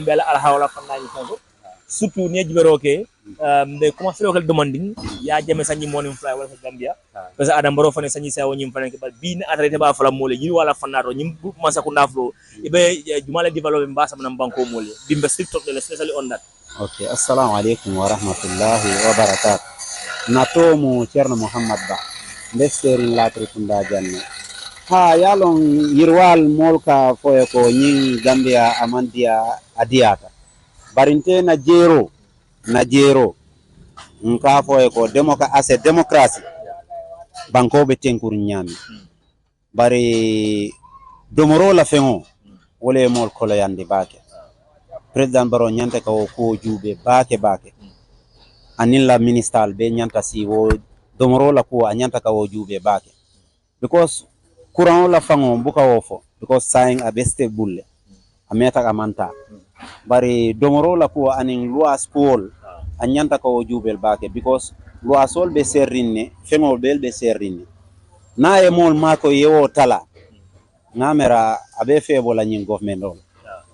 bela ala hawla fannaji fonko surtout ne jibero ke de comment faire le demanding ya jame sanyi morning fly wala Gambia parce que adam baro fane sanyi sa woni fane ke bal bi na arrêté ba fala mole yi wala fannato nyim groupement sakunda flo ibe jumala develop mbasa manam banko mole bimbe stricto de especially on that. Okay, assalamu alaikum wa rahmatullahi wa barakatuh. Natomu Cerno Muhammad Ba ndesteri latri kunda janne ha yalon yirwal molka foye ko nyin Gambia amandia adiata barinte na jero nka foye ko demokrasi banko be tenkur nyami bari domoro la fengo wole mol kolo yande bake president baro nyante ka ko jube bake anilla ministal be nyanta si wo domoro la ko anyanta ka wo jube bake because courant la fango buka wofo because saying a beste bulle ameta amanta bari domoro la ko anin loi school anyanta ka wo jubel bake because loi sol be serrinne fengo bel be serrinne na e mol mako yewo tala ngamera abe febo la nyin government on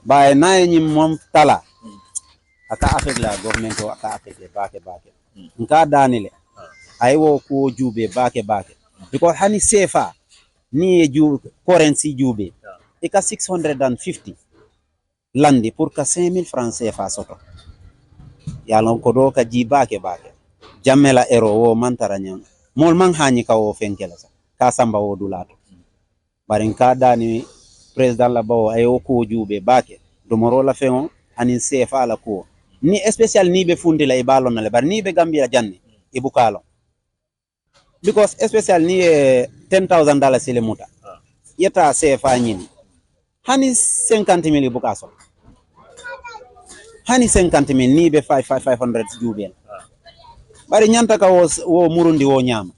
bae na e nyim mom tala aka affect la government o aka affect bake nka danile aywo ko jube bake because hani sefa ni ju currency jube ika 650 landi pour ka 5000 francs CFA soto yalon ko do ka ji bake jamela ero wo mantara nyam mol man hani ka wo fenkela sa ka samba wo dulato barin ka dani president la bawo ayo ko jube bake do moro la fengo ani CFA la ko ni especially ni be fundi la ibalo na le bar ni be Gambia janni ibukalo because especially ni $10,000 sile muta yeta CFA nyini hani 50,000 ibukaso hani 50,000 ni be 500 jubel bari nyanta ka wo murundi wo nyama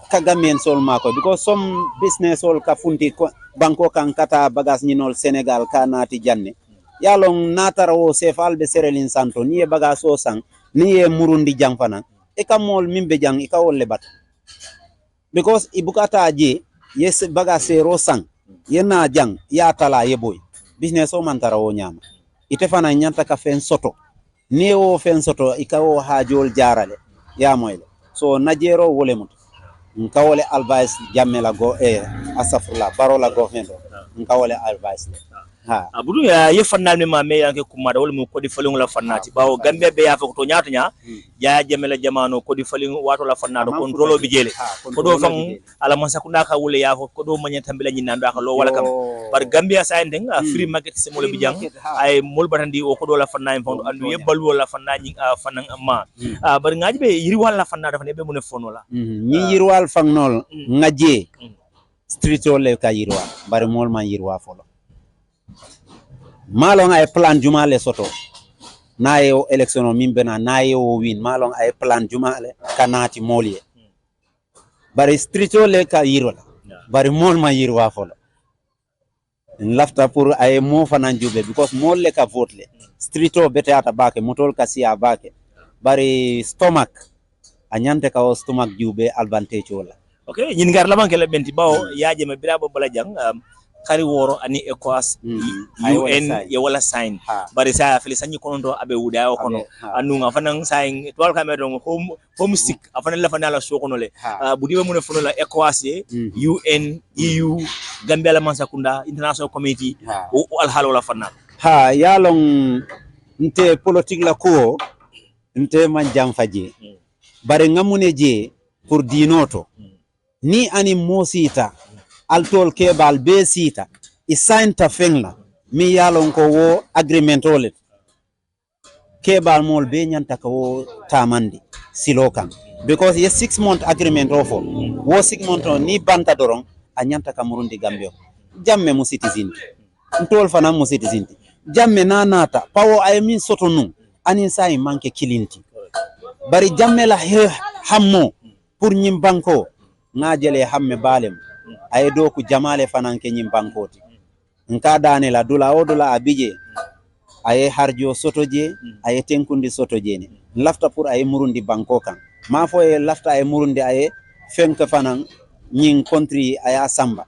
ka gamen sol mako because some business all ka funti banko kan kata bagas nyinol Senegal ka nati janne yalong natara wo sefal be serelin santo ni e baga so sang ni e murundi jang fana e kamol mimbe jang e kawolle bat because ibukata je yes baga sero sang yena jang ya tala yeboy business o mantara wo nyama ite fana nyanta ka fen soto ni wo fen soto ikawo hajol jarale ya moyle so najero wole mut nkawole advice jamela go asafurla barola government nkawole advice ha abudu ya ye fannal mi ma me yanke kumada wala mo kodi falin la fannati bawo Gambia be ya fa to nyaata nya ya jamela jamano kodi falin wato la fannado controlo bi jele ko do fam ala man sakunda ka wule ya ko do manya tambela nyi nando ka lo wala kam bar Gambia sa ndeng free market se mo le bi jang ay mol batandi o ko do la fanna en fondo andu yebal wala fanna nyi fanan amma bar ngaji be yiri wala fanna dafa ne be mo ne fono la nyi yirwal fangnol ngaje street ole ka yirwa bar mol man yirwa folo malong ay plan jumale soto naye o election o mimbena naye o win malong ay plan jumale kanati molye bari streeto le ka yirola bari mol ma yirwa folo lafta pour ay mo fanan jube because mol le ka vote le streeto bete ata bake motol ka siya bake bari stomach anyante ka o stomach jube advantage wala okay nyin gar laman kele benti bawo yaaje me bira bo bala jang kari woro ani ECOWAS UN ye wala sign bari sa fili sanyi kono abe wuda o kono anu nga fanan sign tol kamero home stick afana la fana la so kono le budibe mun fono la ECOWAS UN EU Gambia la mansakunda international committee o al halo la fana ha yalong nte politique la ko nte man jam faje bari ngamune je pour dinoto ni ani mosita altol kebal be sita isainta fengla mi yalon ko wo agreement olet kebal mol be nyanta ko tamandi silokan because ye 6 month agreement ofo wo 6 month ni banta doron a nyanta ka murundi Gambia jamme mu citizen ntol fana mu citizen jamme nanata pawo ay min soto nun ani sai manke kilinti bari jamme la hammo pour nyim banko ngajele hamme balem ay do ku jamale fanan ke nyim bankoti nka dane la dula o dula abije ay harjo sotoje ay tenkundi sotoje ne lafta pour ay murundi banko kan ma fo e lafta ay murundi ay fenka fanan nyin country ay asamba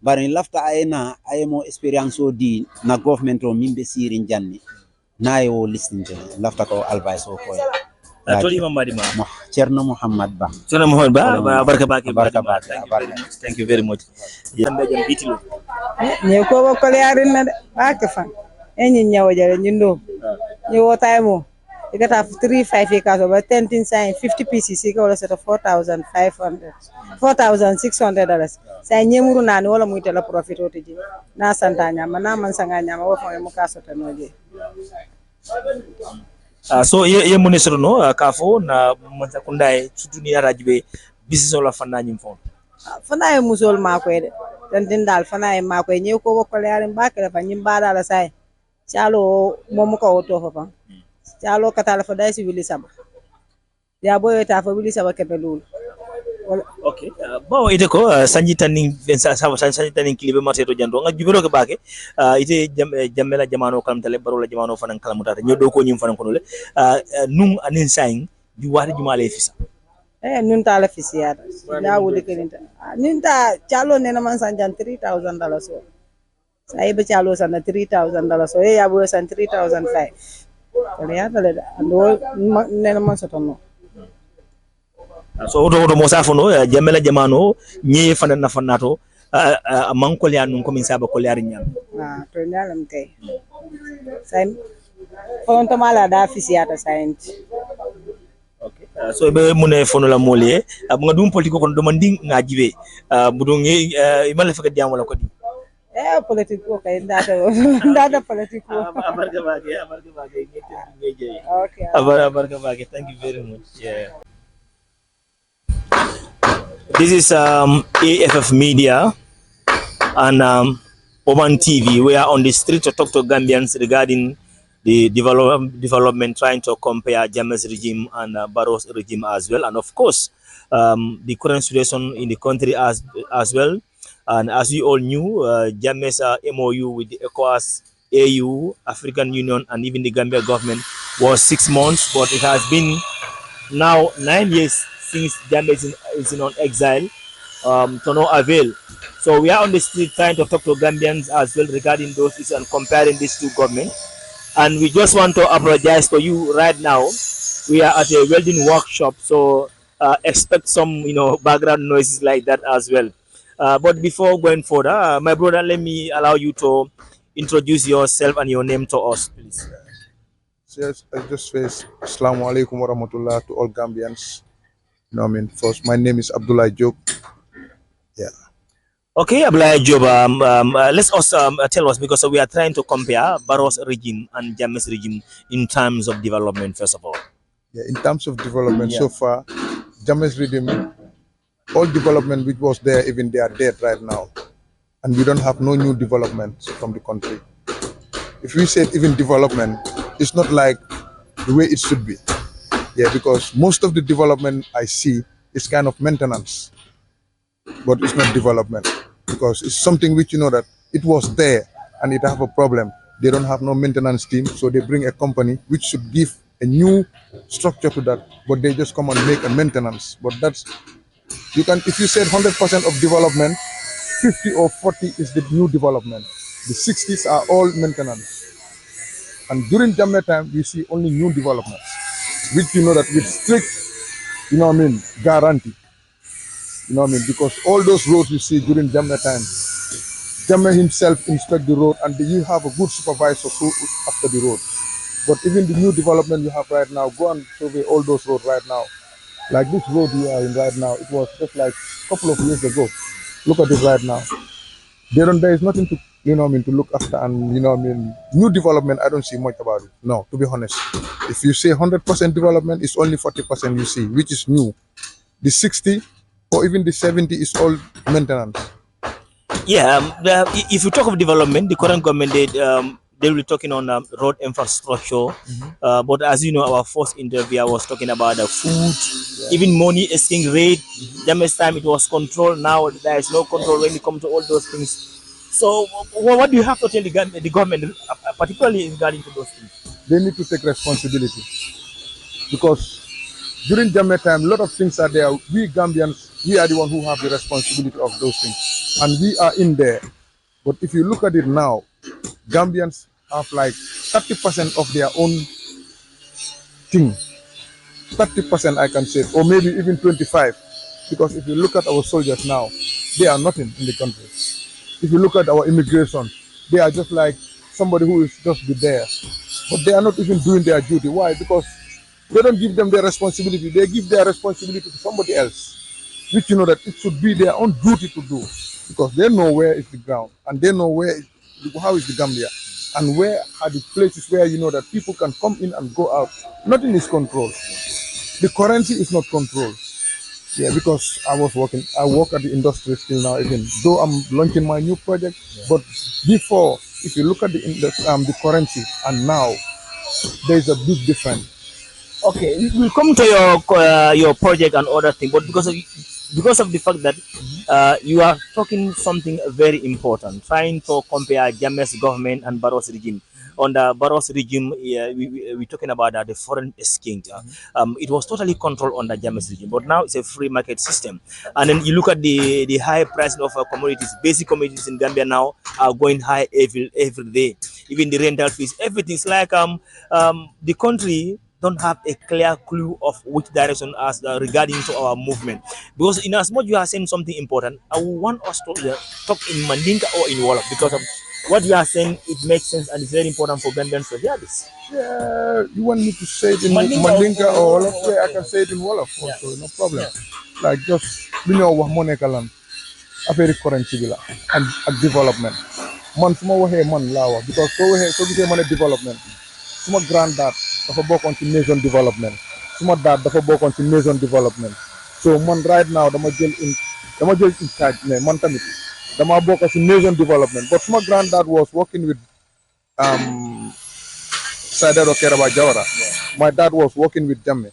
bari lafta ay na ay mo experience o di na government o mimbe sirin janni na yo listening to lafta ko advice o ko toli mamadi ma Cerno Muhammad Ba barka baki thank you very much ne ko ba ko yarin na de baka fan enyi nyawo jare nyindo ni wota mo igata 35 ka so ba 10 sign 50 pieces ka wala set 4500 $4,600 sai nyemuru nani wala mu itela profit otiji na santa nyama na man sanga nyama wo fa mu ka so tanoje so ye munisro no kafo na manza kundae sutuni arajibe business wala fanna nyim fon fana e musol mako de dan din dal fana e mako nyi ko ko yarin bakere fa nyim bada la sai chalo momu ko to fa chalo katala fa dai civili sama ya boyo ta fa civili sama kebelul okay bawo ite ko sanji tanin sanji tanin kilibe marché to jando nga jubiro ke bake ite jammela jamano kam tale barola jamano fanan kala mutata nyodo ko nyim fanan ko le num anin sain di wadi jumale fisa nun ta la fisiata ya wudi kelinta nun ta chalo nena man sanjan $3,000 so sai be chalo sana $3,000 so ya bo san 3,500 kale ya dale ando nena man sotono so oto mo safono jamela jamano nyi fanan na fanato man ko lian nun ko min saba ko liar nyam to nyalam kay sai fonto mala da fisiata saint okay so be mune fono la molie nga dum politiko kon do manding ngajibe budung imale faka diam wala ko di politiko kay ndata politiko abarga bage ngeje okay abarga bage thank you very much this is AFF Media and Oman TV. We are on the street to talk to Gambians regarding the development, trying to compare Jammeh's regime and Barrow's regime as well, and of course the current situation in the country as well. And as we all knew, Jammeh's MOU with the ECOWAS, AU, African Union, and even the Gambia government was 6 months, but it has been now 9 years since Jammeh is in exile, to no avail. So we are on the street trying to talk to Gambians as well regarding those issues and comparing these two governments. And we just want to apologize for you right now. We are at a welding workshop, so expect some background noises like that as well. But before going further, my brother, let me allow you to introduce yourself and your name to us, please. Yes, I just say Assalamu alaikum wa rahmatullah to all Gambians. First, my name is Abdullah Job. Yeah. Okay, Abdullah Job, let's also tell us, because we are trying to compare Barrow's regime and Jammeh's regime in terms of development, first of all. Yeah, in terms of development, so far, Jammeh's regime, all development which was there, even they are dead right now. And we don't have no new developments from the country. If we say even development, it's not like the way it should be. Yeah, because most of the development I see is kind of maintenance, but it's not development, because it's something which that it was there and it have a problem. They don't have no maintenance team, so they bring a company which should give a new structure to that, but they just come and make a maintenance. But that's, you can, if you said 100% of development, 50 or 40 is the new development. The 60s are all maintenance. And during Jammeh time, we see only new developments, which that with strict, guarantee. Because all those roads you see during Jammeh time, Jammeh himself inspect the road, and you have a good supervisor after the road. But even the new development you have right now, go and survey all those roads right now. Like this road we are in right now, it was just like a couple of years ago. Look at it right now. There is nothing to, to look after, and new development, I don't see much about it. No, to be honest. If you say 100% development, it's only 40% you see, which is new. The 60 or even the 70 is all maintenance. Yeah, if you talk of development, the current government, they will be talking on road infrastructure. But as you know, our first interview was talking about the food, even money exchange rate. Jammeh's time it was controlled. Now there is no control when it comes to all those things. So what do you have to tell the government, particularly regarding to those things? They need to take responsibility, because during Jammeh time, a lot of things are there. We Gambians, we are the one who have the responsibility of those things, and we are in there. But if you look at it now, Gambians have like 30% of their own thing. 30% I can say, or maybe even 25. Because if you look at our soldiers now, they are nothing in the country. If you look at our immigration, they are just like somebody who is just be there. But they are not even doing their duty. Why? Because they don't give them their responsibility. They give their responsibility to somebody else, which you know that it should be their own duty to do, because they know where is the ground and they know how is the Gambia and where are the places where you know that people can come in and go out. Nothing is controlled. The currency is not controlled. Yeah, because I work at the industry still now, even though I'm launching my new project. But before, if you look at the currency and now, there is a big difference. Okay, we'll come to your project and other things, but because of the fact that you are talking something very important, trying to compare Jammeh's government and Barrow's regime. Under Barrow's regime, we're talking about the foreign exchange. It was totally controlled under Jammeh's regime, but now it's a free market system. And then you look at the high price of commodities. Basic commodities in Gambia now are going high every day. Even the rental fees, everything's like the country don't have a clear clue of which direction as regarding to our movement. Because in as much you are saying something important, I want us to talk in Mandinka or in Wolof, because of what you are saying, it makes sense and it's very important for Gambians to hear this. Yeah, you want me to say it in Mandinka or Wolof? Yeah, I can say it in Wolof also, no problem. Like just, you know, what money kalan, a very currency bila and development. Man, suma wahe man lawa, because so we say money development. Suma granddad dafa bokk ci maison development, suma dad dafa bokk ci maison development. So man right now dama jël in charge ne man tamit dama bokk ci maison development. But suma granddad was working with Saidaro Keraba Jawara. My dad was working with Jammeh.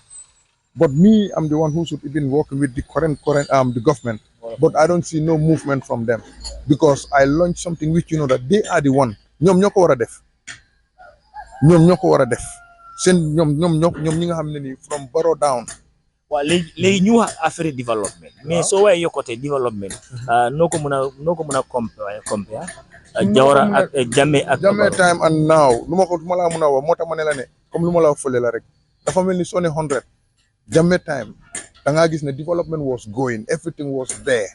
But me, I'm the one who should even work with the current the government. But I don't see no movement from them, because I launched something which you know that they are the one. ñom ñoko wara def. Sen ñom ñi nga xamné ni from Barrow down. Well, les ñu affaire development. Mais so way yokote development. Noko mëna compare Jawara ak Jammeh ak Jammeh time and now. Luma la mëna wax motax mané la né comme luma la fëlé la rek. Dafa melni sonné 100. Jammeh time da nga gis ne development was going, everything was there.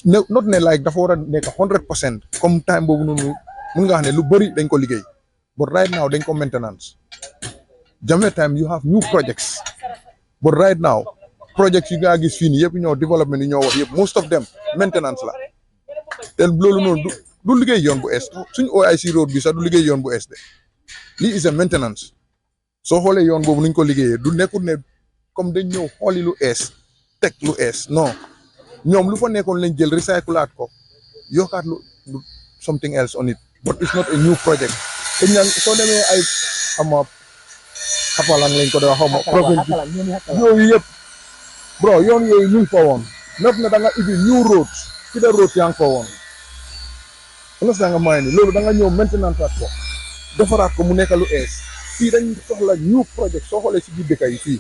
Not ne like dafa wara nek 100% comme time bobu nonu mën nga xamné lu bari dañ ko liggéey. But right now dañ ko maintenance. Jammeh time you have new projects. But right now projects yi nga gis fini yépp ñoo development yi ñoo wax yépp most of them maintenance la. Tel lolu non du liggéey yoon bu est. Suñu OIC road bi sax du liggéey yoon bu est de. Li is a maintenance. So xolé yoon bobu nuñ ko liggéeyé du nekkul ne comme dañ ñëw xoli lu es tek lu es non ñom lu fa nekkon lañ jël recyclaat ko yokaat lu something else on it, but it's not a new project. Dañ nan so démé ay xapalang lañ ko do xawma province yoyu yépp bro yoon yoyu ñu fa won neuf na da nga ibi new road ci da road yang fa won nga nga may ni lolu da nga ñëw maintenance ko defaraat ko mu nekk lu es fi dañ soxla new project so xolé ci biir dëkk yi fi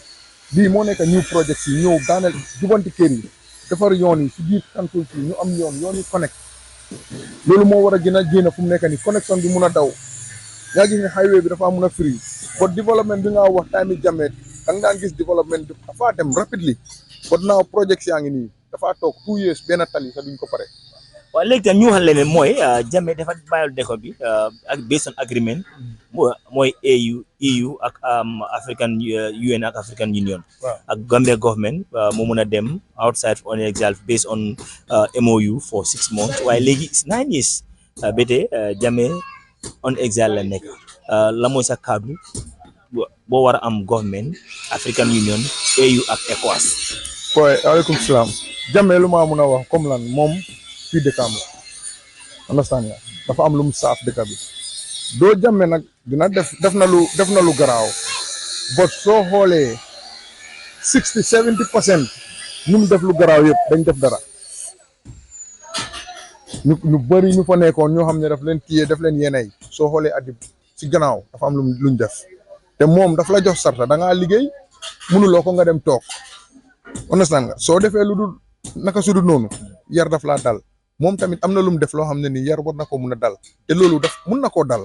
bii moo nekk new project yi ñëw daaneel jubanti kër yi defar yoon yi si biir kantul fii ñu am yoon yi connect loolu moo war a gën a génn fu mu nekk ni connexion bi mun a daw yaa gis ne highway bi dafa mun a free but development bi nga wax time yi Jammeh da nga daan gis development bi dafa dem rapidly but now projects yaa ngi nii dafa toog 2 years benn tali sax duñ ko pare. Well, léegi tam ñu waxal leen mooy Jammeh dafa bàyyil dëkk bi ak based on agreement mooy EU ak African UN ak African Union ak Gambia government mu mun a dem outside on exile based on MOU for 6 months waaye léegi 9 years ba tey Jammeh on exile la nekk la mooy sa kaddu boo war a am government African Union EU ak ECOWAS. Waaleykum salaam. Jammeh lu ma mun a wax comme lan moom fii dëkkam la understand ya dafa am lu mu saaf dëkk bi doo Jammeh nag dina def na lu garaaw but soo xoolee 60-70% ñu mu def lu garaaw yëpp dañ def dara ñu bëri ñu fa nekkoon ñoo xam ne daf leen téye daf leen yeney soo xoolee addi si gannaaw dafa am luñ def te moom daf la jox sarta da ngaa liggéey mënuloo ko nga dem toog understand nga soo defee lu dul naka su dul noonu yar daf laa dal moom tamit am na lu mu def loo xam ne ni yar war na ko mun a dal te loolu mun na koo dal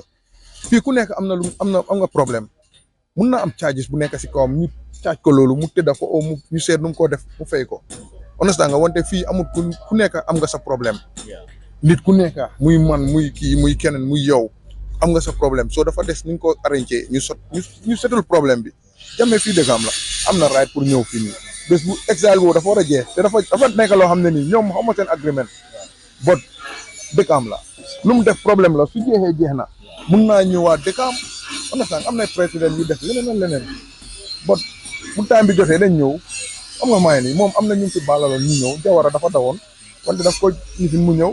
fii ku nekk am nga problème mun na am charges bu nekk si kawam ñu charge ko loolu mu tëdda ko mu ñu seet nu mu ko def mu fay ko understand nga wante fii amul ku nekk am nga sa problème nit ku nekk muy man muy kii muy keneen muy yow am nga sa problème soo dafa des ni ñu ko arrangé ñu setul problème bi Jammeh fii dëgg am la am na right pour ñëw fii nii bés bu exil boobu dafa war a jeex te dafa nekk loo xam ne nii ñoom xam nga seen agreement bot dëkk am la lu mu def problème la su jeexee jeex na mun naa ñëwaat dëkk understand am na président yu def leneen bot bu time bi jotee dañ ñëw am nga maay nii moom am na ñu fi baalaloon ñu ñëw Jawara dafa dawoon wante daf ko nifin mu ñëw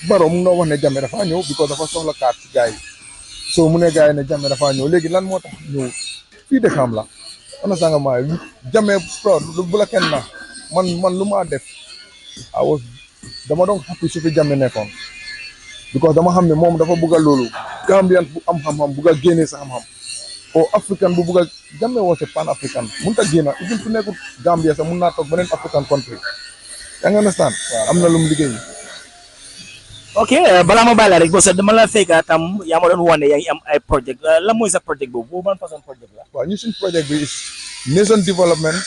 Barrow mu ngi doon wax ne Jammeh dafa ñëw because dafa soxla kaat ci gars yi soo mu ne gars yi ne Jammeh dafa ñëw léegi lan moo tax ñëw fii dëkkam la understand nga maay Jammeh bu la kenn na man lu ma def dama doon happy su fi Jammeh nekkoon because dama xam ne moom dafa bugg a loolu Gambian bu am xam-xam bugg a génnee sa xam-xam o African bu bugg a Jammeh was a pan African mun ta génna even su nekkul Gambia sax mun naa toog beneen African country yaa ngi understand am na lu mu liggéey ok balaa ma bàyyi la rek boo sax dama la fekk tam yaa ma doon wane yaa ngi am ay project lan mooy sa project boobu ban façon project la waaw ñu suñ project bi is nation development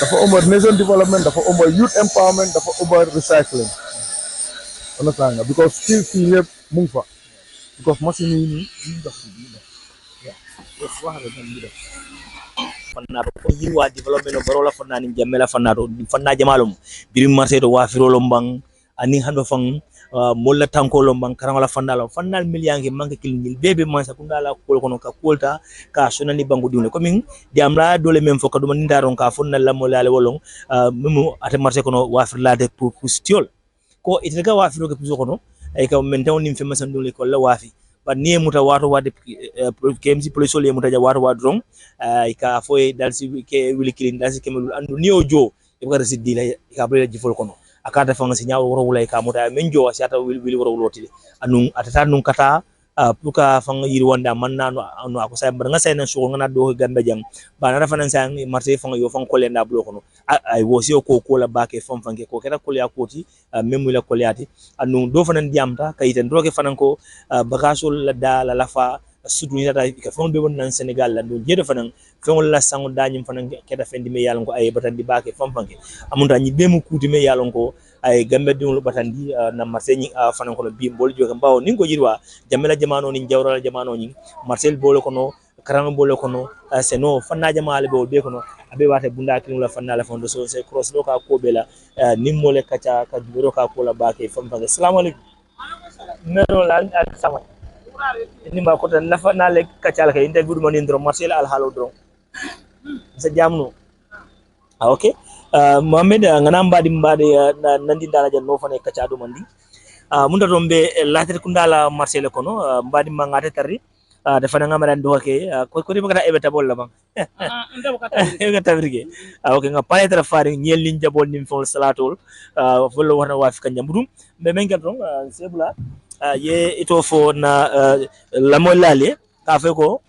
dafa ëmb nation development dafa ëmb youth empowerment dafa ëmb recycling understand nga because skills yi yëpp mu ngi fa because machine yi nii ñu dox fannato ko yiwa development o barola fannani Jammeh la fannato fanna jamalum birim marché to wafirolo mbang ani hando fang molla tankolo mbang karangala fannalo fannal milyangi manke kilingil bebe mansa kundala kol kono ka kolta ka sonani bangu diwne ko min jamla dole men fo kaduma nindaron ka fonna la molale wolong memo ate marché kono wafirlade pour stiol ko itega wafiro ke puso kono ay ka men taw nim fe masan dole ko la wafi ba ni muta wato wade KMC police le muta ja wato wadrong ka foy dalsi ke wili kilin dalsi kemelul andu ni ojo e ko residi la ka bele jifol kono akata fanga si nyaawo woro wulay ka muta men jo asiata wili woro wuloti anu atata nun kata puka fanga yiri wanda man nanu anu ako say nga say nan so nga do gambe jang ba na rafa nan say marché fanga yo fanga kolle nda blokono ay wosi ko la bake fam fange ko keta kolle akoti memu la kolle ati anu do fanan diamta kayiten do ke fanan ko bagasol la dala la fa sudu ni data ka fon be won nan Senegal la do jede fanan fon la sango dañim fanan keta fendi me yalon ko ay batandi bake fam fange amunta ni be mu kuti me yalon ko ay gambe dum lu batandi na marché ni fanan ko bi mbol joga bawo ni ko jirwa Jammeh la jamano ni jawra la jamano ni Marcel bolo kono karama bolo kono seno fanna jamaale be be kono abe wate bunda kin la fanna la fondo so se cross do ka ko bela nimmole kacha ka duro ka ko la bake fam fange assalamu alaikum mero la ak sama ni ma ko tan nafa na le kacha la kay inde gudu man indro Marcel al halo dro sa jamno okay Mohamed ngana mbadi nandi dala jan no fane kacha do mandi munda dombe later kundala Marcel kono mbadi mangate tarri defana ngamaran do ke ko di magata ebeta bol la bang nga tabirge okay nga pane tra fari nyel lin jabol nim fol salatul folo wana wa fika nyamdum be men gadron sebula ye ito fo na la molale ka fe ko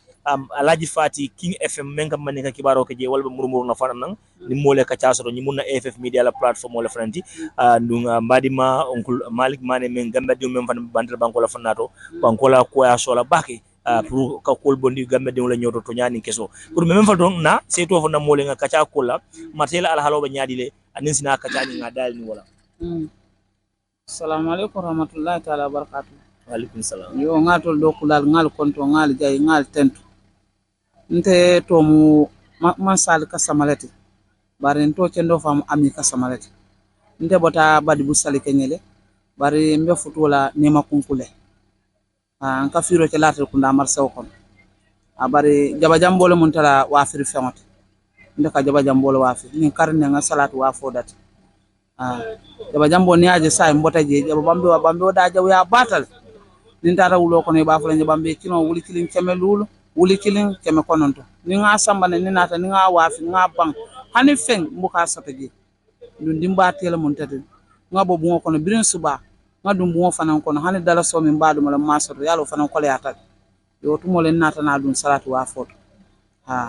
alaji fati King FM menga manika kibaro ke je walba murmur na fanan nan ni mole ka chaso ni munna AFF media la platform wala fananti ndunga mbadima onkul Malik Mane men gamba di men fan bandal banko la fanato banko la ko ya sola baki pour ka kol bondi gambe de wala nyoto to nyani keso pour même fa don na c'est to fo na mole nga kacha kola matela al halo ba nyaadi le anin sina kacha ni nga dal ni wala assalamu alaikum warahmatullahi taala barakatuh wa alaikum salam yo ngatol do kulal ngal konto ngal jay ngal tentu nte to mu masal ka samalati bari to cendo fam ami ka samalati nte bota badi bu sali kenyele bari mbe futola nema kunkule an ka firo ke latel kunda marsaw kon bari jaba jambole mun tala wa firi feŋote nte ka jaba jambole wa fi ni karne nga salatu wa fodat jaba jambo ni aje say mbota je jaba bambe da jaw ya batal nin tata wulo kono ba fulanje bambe kino wuli kilin kemelulu wuli kilin keme kononto ni nga sambane ni nata ni nga wafi nga bang hani feng mbuka sotoje dun dimba tele mun tete nga bobu ngo kono birin suba nga dum bo fanan kono hani dala so min baadu mala masoto yalo fanan ko le atal yo to mo len nata na dun salatu wa foto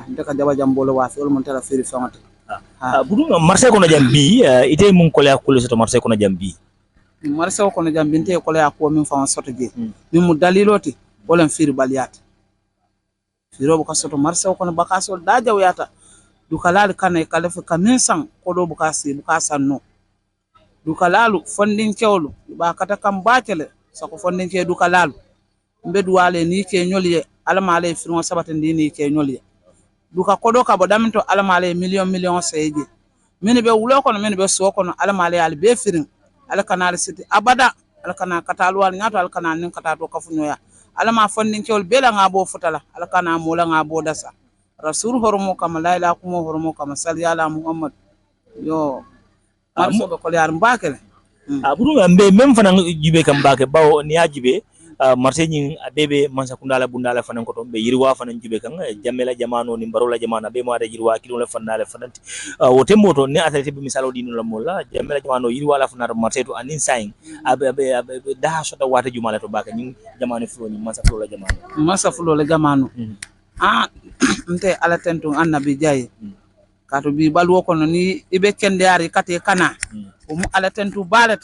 ndeka jaba jambolo wa fi mun tala firi famata budu marché kono jambi ite mun ko le akule so marché kono jambi marsew kono jam binte ko la ko min fa soto je min mu daliloti wala firi baliyata firo ko soto marsew kono bakasol da jawyata du kalal kanay kalafe kamin san ko do bukasi bukasanno du kalalu fondin cewlu ba kata kam baatele sako fondin ce du kalalu mbedu wale ni ke nyoliye alamale firo sabatandi ni ke nyoliye du ka kodo ka bodaminto alamale million seje min be wulo kono min be so kono alamale al be firin al kanal city abada al kana katalu wal nyato al kana nin katato kafunyoya alama fondin cewlu bela ngabo futala al kana mola ngabo dasa rasul horomo kama la ilaha kuma horomo kama sal ya ala muhammad yo marso ko yar mbakele buru mbe même fana jibe kam mbake bawo ni ajibe marse nyi bebe mansa kundala bundala fana ko to be yirwa fana jibe kan jamela jamano ni barola jamana be ma da yirwa kilo la fana fananti o tembo to ne atati be misalo dinu la molla jamela jamano yirwa la fana marse to anin sain abe da so da wata jumala to baka nyi jamano fulo ni mansa fulo la jamano nte ala tentu annabi jaye kato bi balwo kono ni ibe kendari kate kana mu ala tentu balet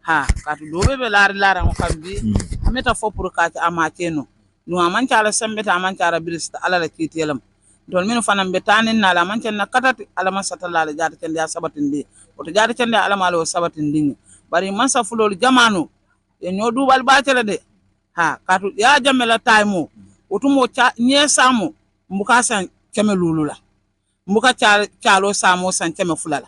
ha kato do be laari lara mo kambi ameta fo pour ka ama ceno no amanca ala sembeta amanca ala bilista ala la kitelam don min fanam betanin na la manca na katati ala masata la jaati kende ya sabatindi oto jaati kende ala malo sabatindi bari mansa fulol jamanu e nyodu bal baatele de ha kato ya jamela taymo otumo nye samo mbuka san keme lulula mbuka chalo samo san keme fulala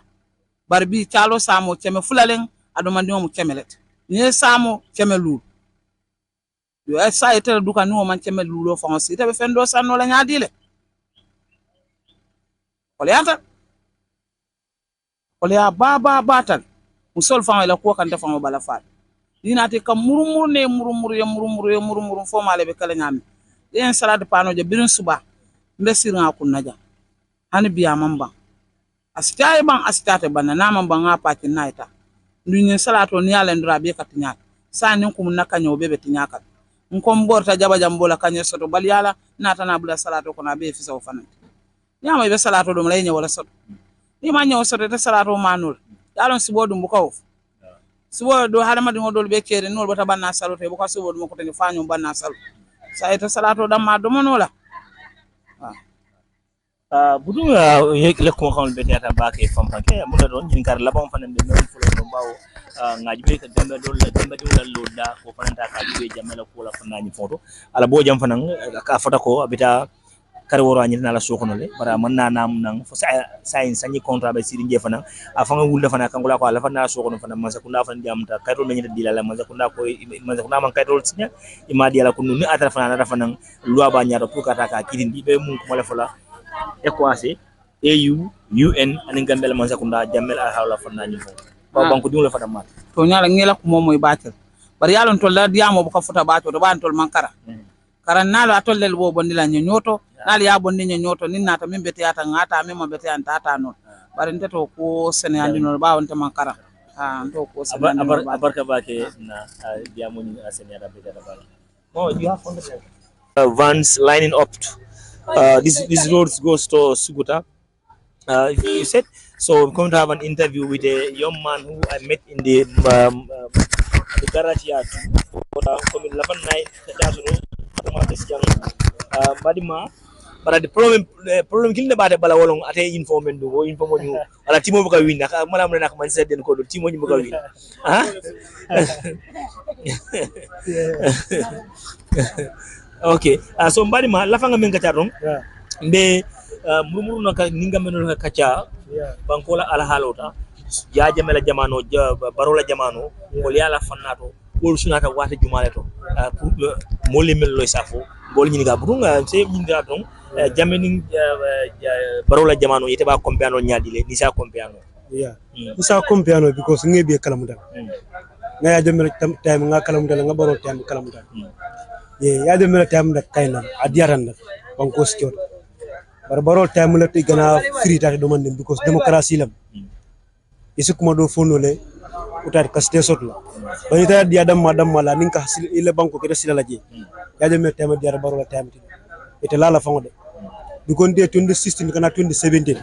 barbi chalo samo keme fulalen adomandi mo kemelet nye samo keme lulu yo esa etere duka no man keme lulo fonsi tabe fendo sanno la nyaadile kolya baba batal musol fama la ko kan ta fama bala faat dina te kam murmur fo male be kala nyami yen salade pano je birin suba mbesirin akunna ja hani biya mamba asitaye ban asitate banna na mamba nga pati naita ndunye salato ni ala ndura be katinya sa nin kum nakanyo bebe tinyaka nkom borta jaba jambola kanye soto bal yala nata na bula salato kona be fisa ofana nyama be salato dum lay wala soto ni ma nyaw soto te salato manul yalon sibo dum bukaw sibo do harama dum dol be kere nol bata banna saloto e buka sibo dum ko tani fanyo banna saloto sa ita salato damma domonola budu le ko xamul be tata baake fam fanke mu da don jinkar labam fanan be non fulo do bawo ngaji be ka dembe dol la loda ko fananta ka be jamela ko la fanani foto ala bo jam fanan ka fota ko abita kare woro anyi na la sokono le bara man na nam nang fo sa in sanyi contrat be siri nge fanan afanga wulde fanan kangula ko ala fanana sokono fanan man sakunda fanan jamta kayto menyita dilala man sakunda man kayto sinya imadi ala kunu ni atra fanan fanan loi ba nyaado pour kata ka kidindi be mun ko mala fola equase AU UN anin gambel man sakunda jamel al hawla fanani fo ba banko dum la fanan mat to nyala ngela ko momoy batel bar yalon to la diamo bu ko futa bato do ban tol mankara karan nalo atol lel bo bondila nyoto nal ya bonni nyoto ninna ta min bete ata ngata mema bete anta ta non bar nteto ko sene andi non ba wonte mankara ndo ko sene abarka bake na diamo ni asene da bete da ba oh you have on the vans lining up this road goes to Suguta. You said so. I'm going to have an interview with a young man who I met in the garage yard. From 11 night, Badima. But the problem killing about the balawong at a informant do inform you. Ala Timo Buka win. Madam Nakman said, then called Timo Buka win. Okay, so mbadi ma lafanga men kacharon be murmuru no ninga men no kacha bankola ala halota ya jamela jamano barola jamano ko yala fannato wol sunata wata jumale to pour molli mel loy safo bol ñi ga burunga se ñi ga don jameni barola jamano yete ba kompiano nyaadile ni sa kompiano isa kompiano because ngebi kalamudan ngaya jamela time nga kalamudan nga baro time kalamudan ya de mela tam da kayna adiaran da banko skot barbaro tam la te gana free ta do man because democracy lam isu kuma do fonole utar kaste sotla bani ta dia dam madam mala ninka hasil ile banko ke sila laje ya de mela tam diar baro la tam ite la fango de du kon de 2016 kana 2017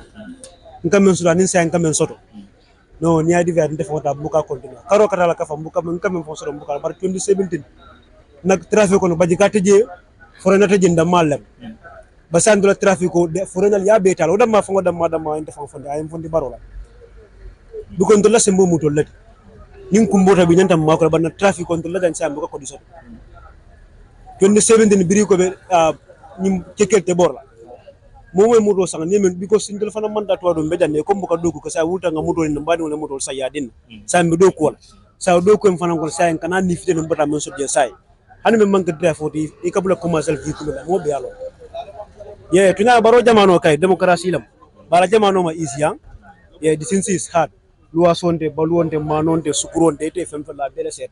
ngam men sura nin sa ngam men soto no ni adi ver ndef wata buka continue karo kata la kafa buka men kam fo so buka bar 2017 nak trafic ko no baji ka teje forena teje ndamal basandula trafic ko de forena ya betal o dama fo dama ndef fo fonde ay fondi barola bu ko ndola sembo muto lati nin kumbota bi nyanta mako banna trafic ko ndola dan sambo ko diso 2017 biri ko be nim kekelte borla momo muto sang ni men because sin telefona manda to do mbedane ko mbuka doku ko sa wulta nga muto ni mbadi wala muto sa yadin sa mi do ko sa do ko en fana ko sa en kana ni fite no mbata men so je say hani men manque de foti e kabula commercial véhicule mo be yalo ye tuna baro jamano kay démocratie lam bara jamano ma isiya ye the since is hard luwa sonde baluonde manonde sukuronde te fem la bele set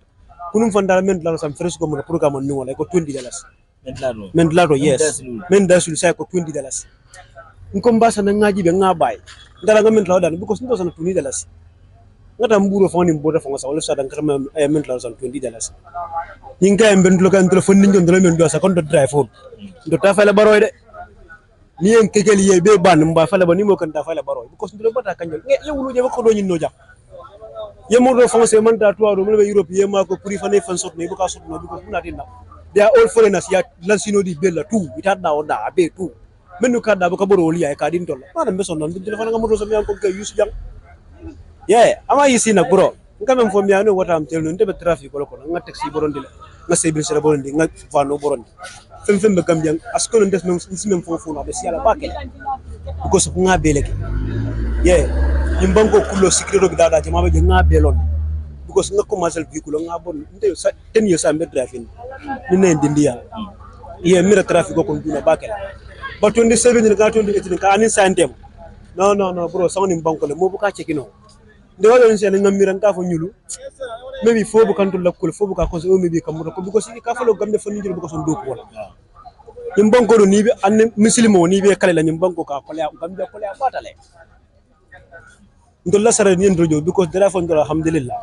kunum fandal men la sam fresco mo programme ni wala ko $20 men lado yes men dasul say ko $20 nko mbasa na ngaji be ngabay ndala nga men law dan because ndo sana $20 ngata mburo foni mboda fonga sa wala sa dan kama men law san $20 ninga emben lo kan telefon ni ndon men do sa kon do drive phone do ta fala baroy de ni en kekel ye be ban mba fala ba ni mo kan ta fala baroy because ndo bata kanjol yewulu je ko do nyin no jak ye mo do fonga se man ta to do mo be Europe ye ma ko pri fane fan sot ne bu ka sot no because muna tinna they are all foreigners ya lansino di bella tu itadda o da be tu menu kadda ba ka boro woli ay kadin tolla mana be sonnon dum telefon nga moto so mi an ko kay yus jang ama yisi nak bro ngam fo mi anu wata am tel non tebe traffic ko nga taxi boron dile nga sebil sere boron di nga vano boron fem be gambia asko non des même fo na be siala bakel ko so nga beleke ñim banko kullo secret bi dada ci ma be nga belon because nga commercial véhicule nga bon nde sa 10 years am driving ni ne dindiya mira traffic ko duna bakel ba 27 ni ga 28 ka anin santem no bro sawni banko le mo bu ka chekino de wala ni sen ngamiran ka fo nyulu maybe fo bu kantul la kul fo bu ka ko so maybe kam ko because ka fa lo gambe fo ni jël bu ko son do ko wala ñim banko do ni bi an muslimo ni bi kale la ñim banko ka ko la gambe ko la fatale ndolla sara ni ndojo because dara fo ndola alhamdulillah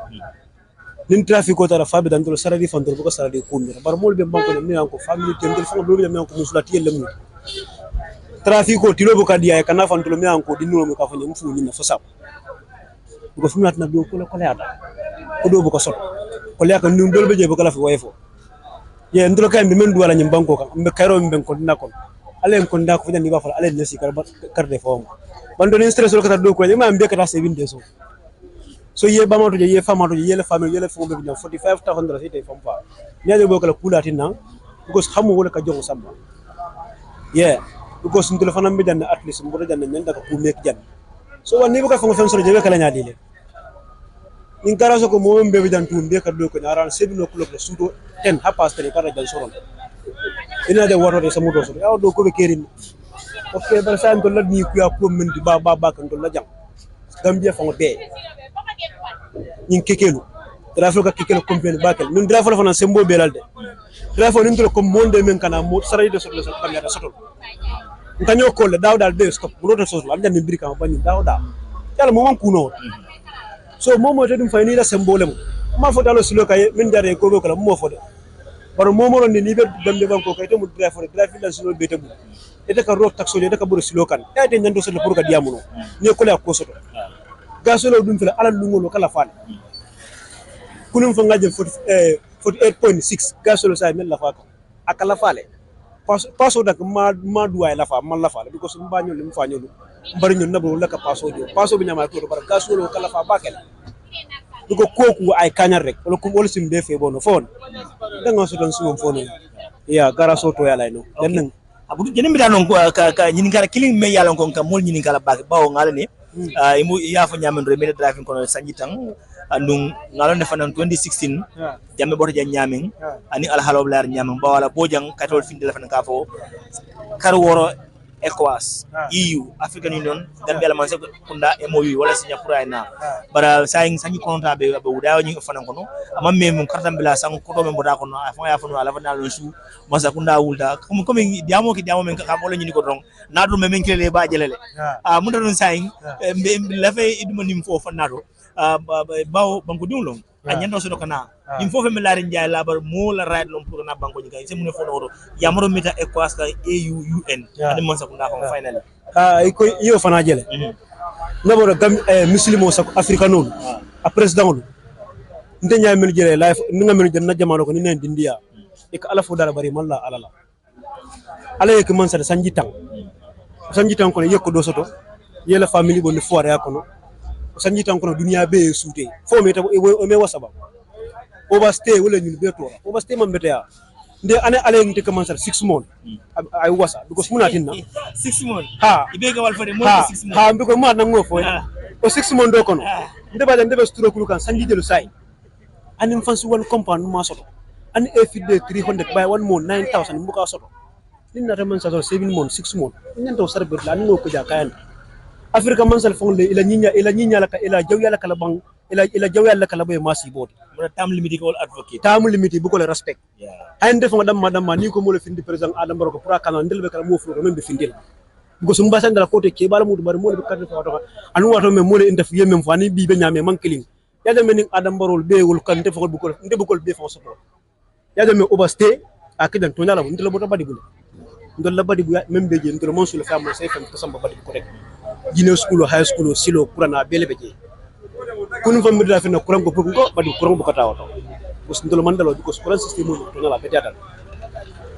nin traffic ko tara fabi dan ndola sara di fo ndola bu ko sara di ko mi bar mol be banko ni ko family ten ndol fo do be mi ko musulati yelle mu traffic ko tilo bu ka diya kana fo ndola mi ko di nuno ka fo ñum fu ni na fo sab ko fu natna do ko la ko do bu ko sot ko le ka ndum dol be je bu ko la fi wayfo ye ndola kay be men du wala ñum banko ka be kayro mi ben ko dina ko ale ko nda ko ñandi ba fa ale nesi kar de fo man do ni stress lo kata do ko ma mbe kata 7 days so ye bamato je ye famato je ye le famille ye le fo be bi $45,000 ite fam fa ne de bokala kulati nan because xamu wala ka jongo samba because ndul fanam be dan at least mbo dan nyanda ka ku mek jan so wani bu ka fo fen so je be kala nyaadi le in karaso ko mo mbe be dan tu mbe ka do ko around 7 o'clock le sudo 10 half-past 3 kara jan soron ina de wato de samudo so yaw do ko be kerin ok bar sa ndol la ni ku ya ko men di ba kan ndol la jam gambia fa be ñing kekelu drafo ka kekelu compagnie bakel ñun drafo la fa na sembo belalde drafo ni ndol ko monde men kana mo saray de sotlo so kamera sotol nganyo ko le dawdal be stop bu do sotlo am jandi birika ba ni dawda yalla mo man kuno so momo te dum fayni la sembo lem ma fo dalo silo kay min jare ko be ko la mo fo de bar momo ron ni be gambe banko kay to mu drafo la silo be tabu ete ka rok taxo ete ka buru silo kan e de nyando sotlo pour ka diamuno ni ko la ko soto gasolo dum fela ala lungolo kala fal kunum fa ngaje 48.6 gasolo sa mel la fa ko akala fale paso dak ma duway la fa man la fa because mbañol lim fa ñolu bari ñol nabo la ka paso dio paso bi ñama to bar gasolo kala fa bakel duko koku ay kañar rek wala kum wol sim defe bono fon da nga so don sum fono gara so to yala no den abudu jeni mi danon ka nyini kala killing me yala ko kam mol nyini kala bak bawo ngala ne imu yafo nyamen re mede driving kono sanjitang andung ngalon defanan 2016 jamme boto jan nyamen ani alhalo blar nyamen bawala bojang katol finde defan ka fo kar woro ECOWAS EU African Union Gambia la manse kunda MOU wala sinya purayna bara saying sanyi konta be wudayo nyi fanan kono amma mem kartam bila sang ko do men boda kono afa ya fanu ala fana lo su masa kunda wulda comme diamo men ka bolo nyi ko don nadu men kele ba jelele mun don saying la fay iduma nim fo fanado bawo banko diwlon anyando so kana nim fo fe me laari njaay la bar mo la right lon pour na banko nyi kay se mun fo no yamaro meta ECOWAS ka AU UN ade man sa kunda ko finally ko iyo fana jele nabora gam muslimo sa africano a president nte nya men jere life ninga men jere na jamano ko ni nen dindiya e ka ala fu dara bari malla alala ala e ko man sa sanji tan ko yekko do soto yela family bo ni foore yakono sanji tan ko dunya be suute fo me tabo o me wasaba overstay wala ñu be to overstay man betea nde ane ale ngi ko man sa 6 months ay wasa because munatin na 6 months ha ibe ga wal fade mo 6 months ha mbiko ma na ngofo o 6 months do kono ndebe sturo kulu kan sanji delu sai anim fansi one compound ma soto ani e fidde 300 by one month 9000 mbuka soto ninna man sa 7 months 6 months nyanta sarbe la ni ko ja kayan afrika man sal fon le ila nyinya la ka ila jawya la kala bang ila jawya la kala boy masi bot mo tam limiti ko advocate tam limiti bu ko le respect hande fon damma ni ko mo le findi president adam baroko pour akana ndel be kala mo fu men be findil go sum basan dala kote ke bala mudu bari mo le be kadde fa to anu wato men mo le indef yemem fa ni bi be nyame man kilin yadde men adam barol be wol kan te fo bu ko be fa so yadde men obaste akidan to nyala ndel bo to badi bule ndol la badi bu même be je ndol mon sul fa mo sey fam to samba badi ko rek jine school high school silo kurana bele beje kun fam mi da fi na kuran ko ko badi kuran bu ko tawato us ndol man dalo because kuran system to nyala be jatal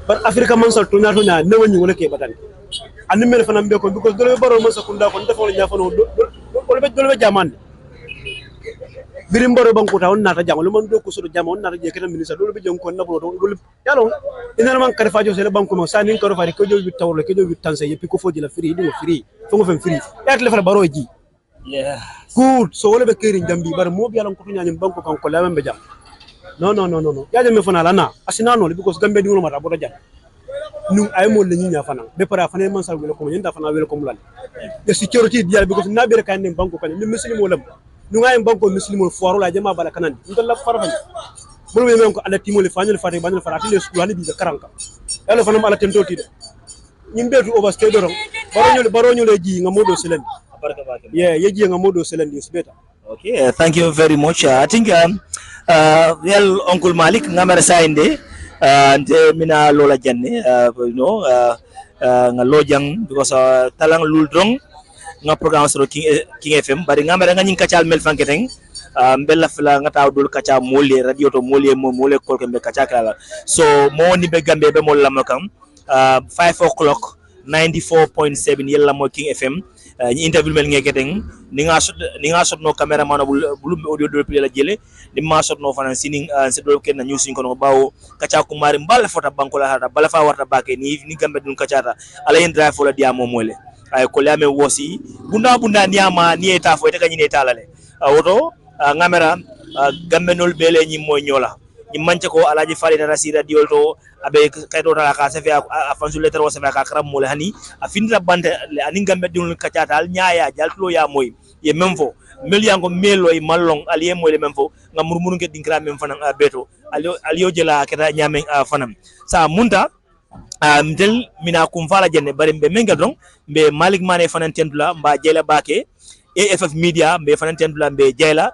par africa man sal to nyato nya newani wala ke batani andi mel fanam be ko because dolo baro man sakunda ko defo nya fano dolo be jamande birim baro banko ta on nata jango man do ko so jamo on nata je ketan ministre dolo be jong ko nabro dolo yalo ina man kare fajo sele banko mo sanin ko fari ko jowi tawlo ko jowi tanse yepi ko foji la free dimo free fongo fem free yak le fara baro ji good so wala be keri jambi bar mo bi yalon ko nyanyam banko kan ko la be jam no ya de me fana la na asina no because gambe di ngolo mata bodo jam nu ay mo le nyinya fana be para fana man sa wele ko nyinda fana wele ko mulal de security dial because na be kan ne banko kan ni muslimo lam nu ngay banko muslimo foru la jama bala kanan ndol la fara fani bulu be men ko ala timole fanel fati banel fara tile school hani bi be karanka elo fana ala tento tide nyimbe tu overstay doron baronyo le ji ngamodo selen barka ba yeji ngamodo selen is better. Okay, thank you very much. I think real Uncle Malik ngamara sainde nte mina lola janne nga lojang because talang luldrong nga program so King FM bari ngamara nga nyin kacal mel fanketeng mbella fla nga taw dul kaca mole radio to mole kol ke be kaca kala so mo ni be gambe be mo lamakam 5 o'clock 94.7 yella mo King FM ni interview mel ngeketeng ni nga shot no cameraman bulu audio do pile la jele ni ma shot no fanan sining se do ken na news ko no bawo kacha ko mari mbal fota banko la hata bala fa warta bake ni gambe dun kacha ala yen drive fola dia mo mole ay ko lame wosi bunda niama ni eta fo eta kanyine talale woto ngamera gambe nol bele ni mo nyola ni manche ko alaji fali na rasira diol to abe kayto tala ka sefe a fansu letter wo sefe ka karam mole hani a finira bande ani gambe dun kacata al nyaaya jaltulo ya moy ye memfo meliango melo e mallong aliye moy le memfo ngam murmuru nge dinkra mem fanan beto aliyo jela keta nyame fanam sa munta mtel mina kum fala jenne bari be menga don be Malik Mane fanan tendula mba jela bake AFF Media mbe fanan tendula mbe jela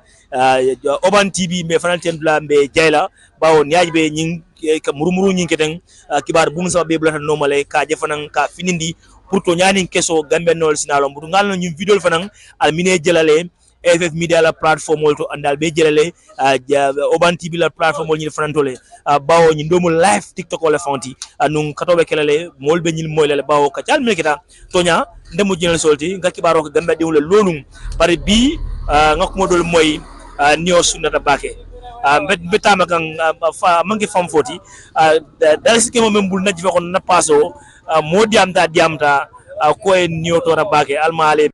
Oban TV mbe fanan tendula mbe jela bawo nyaaji be nyin ka murmuru nyin keten kibar bum sa be blata normale ka je fanan ka finindi pour to nyani keso gambe nol sinalo mbudu ngal no nyim video fanan al mine jelale AFF Media la platform to andal be jelale Oban TV la platform nyi fanan tole bawo nyi ndomu live TikTok wala fanti nun katobe kelale molbe nyi moylale bawo ka jal mekita tonya ndemu jinal solti nga kibaro ko gambe diwle lonum bari bi ngakuma dol moy niyo sunata bake betama kan mangi fam foti dal sikemo membul najfa ko na paso mo diamta ko en niyo to rabake almale